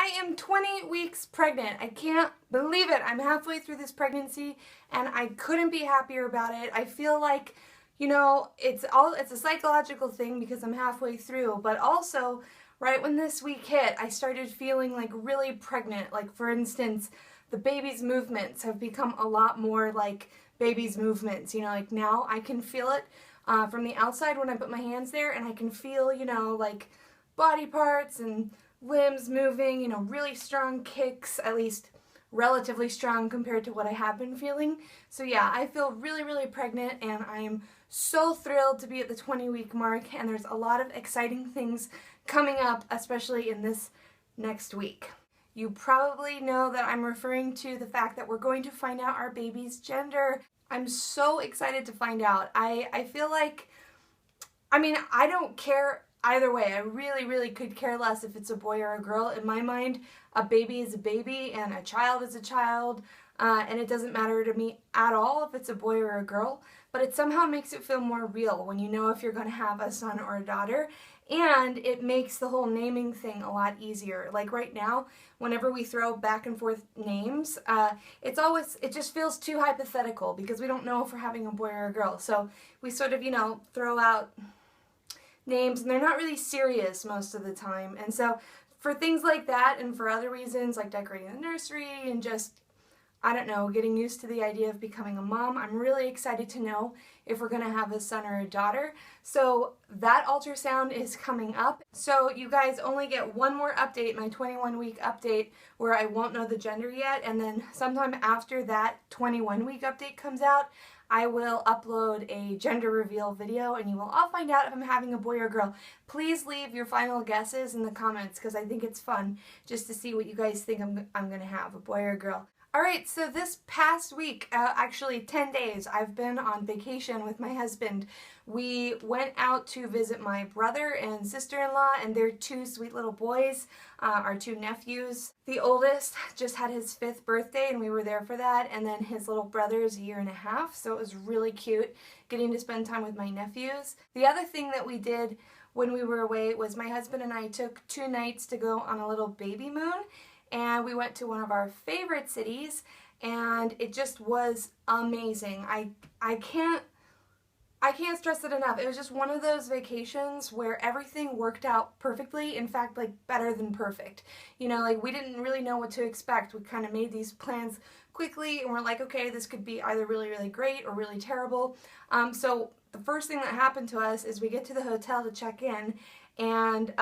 I am 20 weeks pregnant. I can't believe it. I'm halfway through this pregnancy and I couldn't be happier about it. I feel like, you know, it's a psychological thing because I'm halfway through, but also right when this week hit, I started feeling like really pregnant. Like, for instance, the baby's movements have become a lot more like baby's movements. You know, like now I can feel it from the outside when I put my hands there, and I can feel, you know, like body parts and limbs moving, you know, really strong kicks, at least relatively strong compared to what I have been feeling. So yeah, I feel really, really pregnant, and I'm so thrilled to be at the 20-week mark, and there's a lot of exciting things coming up, especially in this next week. You probably know that I'm referring to the fact that we're going to find out our baby's gender. I'm so excited to find out. I feel like, I mean, I don't care either way. I really, really could care less if it's a boy or a girl. In my mind, a baby is a baby and a child is a child, and it doesn't matter to me at all if it's a boy or a girl, but it somehow makes it feel more real when you know if you're going to have a son or a daughter, and it makes the whole naming thing a lot easier. Like right now, whenever we throw back and forth names, it just feels too hypothetical because we don't know if we're having a boy or a girl. So we sort of, you know, throw out names and they're not really serious most of the time. And so for things like that and for other reasons like decorating the nursery and just, I don't know, getting used to the idea of becoming a mom, I'm really excited to know if we're going to have a son or a daughter. So that ultrasound is coming up. So you guys only get one more update, my 21-week update, where I won't know the gender yet. And then sometime after that 21-week update comes out, I will upload a gender reveal video and you will all find out if I'm having a boy or girl. Please leave your final guesses in the comments because I think it's fun just to see what you guys think I'm going to have, a boy or a girl. Alright, so this past week, actually 10 days, I've been on vacation with my husband. We went out to visit my brother and sister-in-law and their two sweet little boys, our two nephews. The oldest just had his 5th birthday and we were there for that, and then his little brother is a year and a half, so it was really cute getting to spend time with my nephews. The other thing that we did when we were away was my husband and I took 2 nights to go on a little Babymoon. And we went to one of our favorite cities, and it just was amazing. I can't stress it enough. It was just one of those vacations where everything worked out perfectly. In fact, like better than perfect. You know, like we didn't really know what to expect. We kind of made these plans quickly, and we're like, okay, this could be either really, really great or really terrible. So the first thing that happened to us is we get to the hotel to check in, and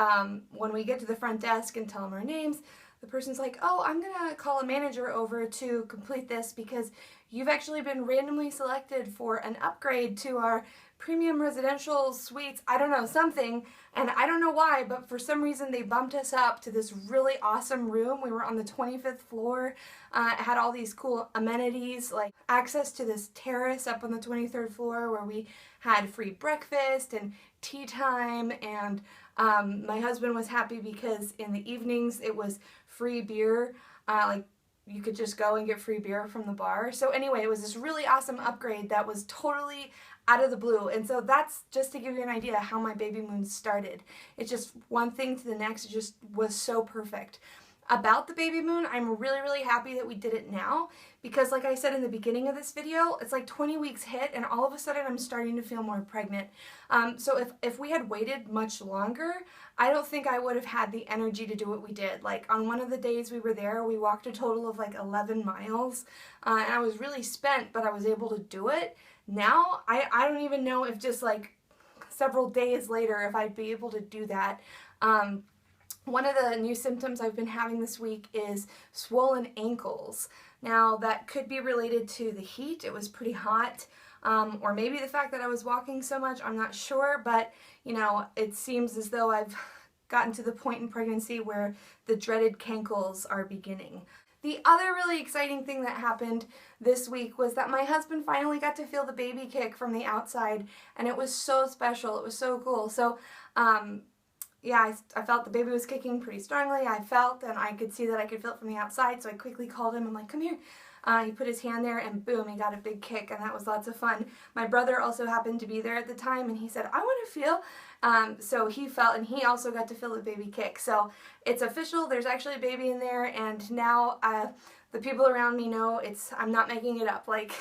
when we get to the front desk and tell them our names, the person's like, oh, I'm going to call a manager over to complete this because you've actually been randomly selected for an upgrade to our premium residential suites, I don't know, something, and I don't know why, but for some reason they bumped us up to this really awesome room. We were on the 25th floor. It had all these cool amenities, like access to this terrace up on the 23rd floor where we had free breakfast and tea time, and my husband was happy because in the evenings it was free beer, like you could just go and get free beer from the bar. So anyway, it was this really awesome upgrade that was totally out of the blue. And so that's just to give you an idea how my Babymoon started. It's just one thing to the next. It just was so perfect. About the Babymoon, I'm really, really happy that we did it now because like I said in the beginning of this video, it's like 20 weeks hit and all of a sudden I'm starting to feel more pregnant. So if we had waited much longer, I don't think I would have had the energy to do what we did. Like on one of the days we were there, we walked a total of like 11 miles and I was really spent, but I was able to do it. Now, I don't even know if just like several days later if I'd be able to do that. One of the new symptoms I've been having this week is swollen ankles. Now that could be related to the heat. It was pretty hot, or maybe the fact that I was walking so much, I'm not sure, but you know, it seems as though I've gotten to the point in pregnancy where the dreaded cankles are beginning. The other really exciting thing that happened this week was that my husband finally got to feel the baby kick from the outside, and it was so special. It was so cool. So, yeah, I felt the baby was kicking pretty strongly. I felt, and I could see that I could feel it from the outside, so I quickly called him. I'm like, come here. He put his hand there, and boom, he got a big kick, and that was lots of fun. My brother also happened to be there at the time, and he said, I want to feel. So he felt, and he also got to feel the baby kick. So it's official, there's actually a baby in there, and now the people around me know I'm not making it up. Like,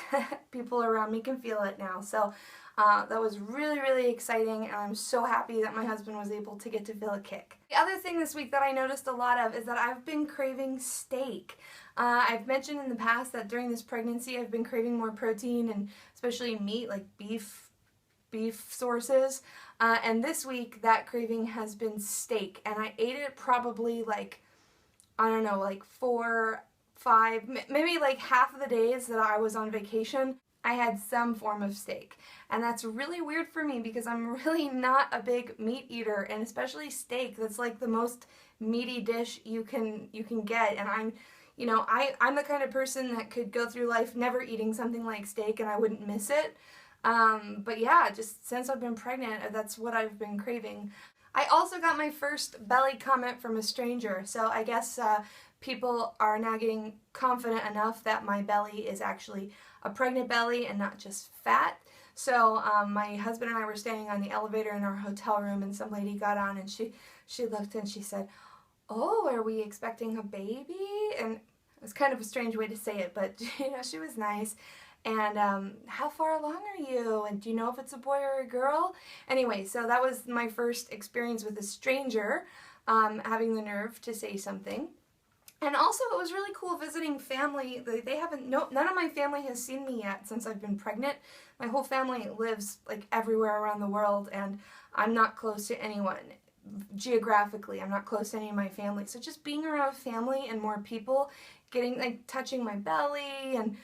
people around me can feel it now. So that was really, really exciting, and I'm so happy that my husband was able to get to feel a kick. The other thing this week that I noticed a lot of is that I've been craving steak. I've mentioned in the past that during this pregnancy I've been craving more protein, and especially meat, like beef sources. And this week that craving has been steak, and I ate it probably like, I don't know, like 4, 5, maybe like half of the days that I was on vacation, I had some form of steak. And that's really weird for me because I'm really not a big meat eater, and especially steak, that's like the most meaty dish you can get. And I'm the kind of person that could go through life never eating something like steak and I wouldn't miss it. But yeah, just since I've been pregnant, that's what I've been craving. I also got my first belly comment from a stranger, so I guess people are now getting confident enough that my belly is actually a pregnant belly and not just fat. So my husband and I were standing on the elevator in our hotel room, and some lady got on, and she looked and she said, "Oh, are we expecting a baby?" And it was kind of a strange way to say it, but she was nice. And how far along are you? And do you know if it's a boy or a girl? Anyway, so that was my first experience with a stranger having the nerve to say something. And also, it was really cool visiting family. None of my family has seen me yet since I've been pregnant. My whole family lives like everywhere around the world, and I'm not close to anyone. Geographically, I'm not close to any of my family. So just being around family and more people, touching my belly, and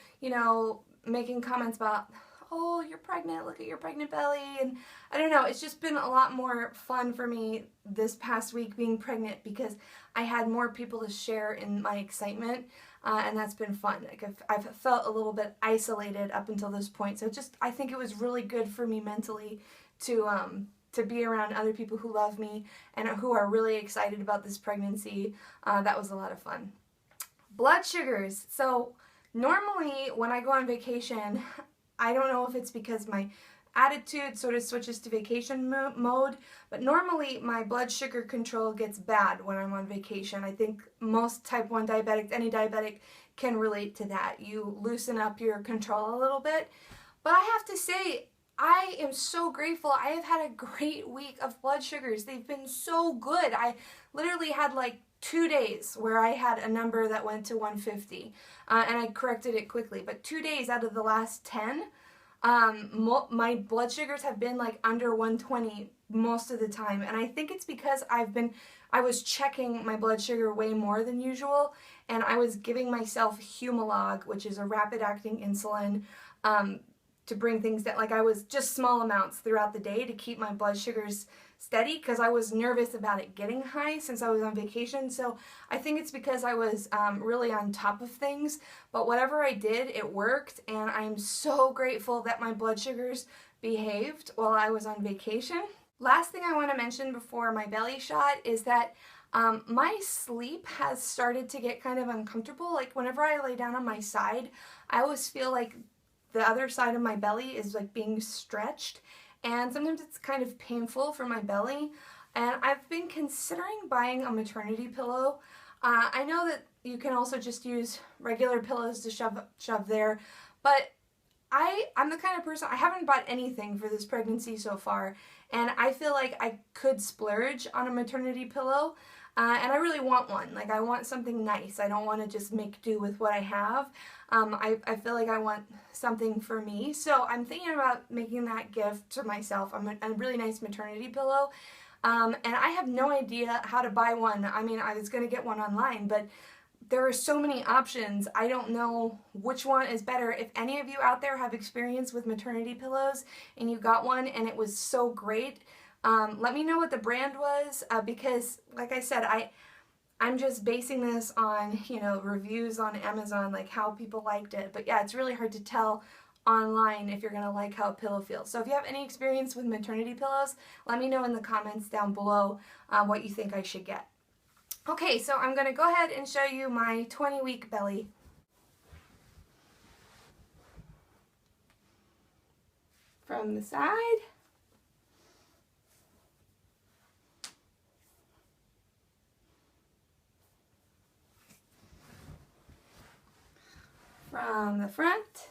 making comments about, "Oh, you're pregnant, look at your pregnant belly," and I don't know, it's just been a lot more fun for me this past week being pregnant because I had more people to share in my excitement, and that's been fun. Like, I've felt a little bit isolated up until this point, so I think it was really good for me mentally to be around other people who love me and who are really excited about this pregnancy. That was a lot of fun. Blood sugars. So normally when I go on vacation, I don't know if it's because my attitude sort of switches to vacation mode, but normally my blood sugar control gets bad when I'm on vacation. I think most type 1 diabetics, any diabetic, can relate to that. You loosen up your control a little bit. But I have to say, I am so grateful. I have had a great week of blood sugars. They've been so good. I literally had like 2 days where I had a number that went to 150, and I corrected it quickly. But 2 days out of the last 10, my blood sugars have been like under 120 most of the time, and I think it's because I was checking my blood sugar way more than usual, and I was giving myself Humalog, which is a rapid-acting insulin, to bring things down. Like, I was just small amounts throughout the day to keep my blood sugars steady because I was nervous about it getting high since I was on vacation. So I think it's because I was really on top of things. But whatever I did, it worked, and I'm so grateful that my blood sugars behaved while I was on vacation. Last thing I want to mention before my belly shot is that my sleep has started to get kind of uncomfortable. Like, whenever I lay down on my side, I always feel like the other side of my belly is like being stretched, and sometimes it's kind of painful for my belly. And I've been considering buying a maternity pillow. I know that you can also just use regular pillows to shove there, but I'm the kind of person, I haven't bought anything for this pregnancy so far, and I feel like I could splurge on a maternity pillow, and I really want one. Like, I want something nice. I don't want to just make do with what I have. I feel like I want something for me, so I'm thinking about making that gift to myself, a really nice maternity pillow. And I have no idea how to buy one. I mean, I was going to get one online, but there are so many options. I don't know which one is better. If any of you out there have experience with maternity pillows and you got one and it was so great, let me know what the brand was, because like I said, I'm just basing this on, reviews on Amazon, like how people liked it. But yeah, it's really hard to tell online if you're going to like how a pillow feels. So if you have any experience with maternity pillows, let me know in the comments down below what you think I should get. Okay, so I'm going to go ahead and show you my 20-week belly. From the side. from the front.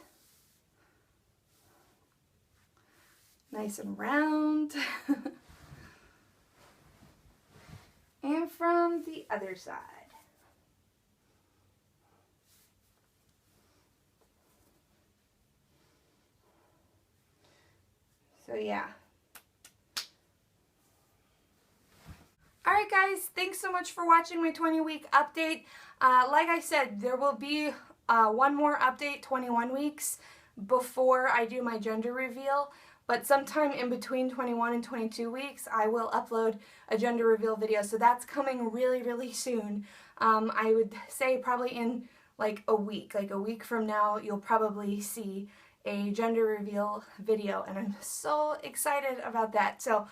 Nice and round. And from the other side. So yeah. Alright guys, thanks so much for watching my 20-week update. Like I said, there will be one more update, 21 weeks, before I do my gender reveal. But sometime in between 21 and 22 weeks, I will upload a gender reveal video. So that's coming really, really soon. I would say probably in like a week from now, you'll probably see a gender reveal video. And I'm so excited about that. So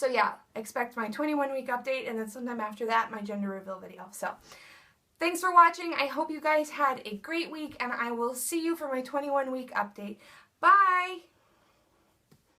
yeah, expect my 21-week update, and then sometime after that, my gender reveal video. So thanks for watching. I hope you guys had a great week, and I will see you for my 21-week update. Bye!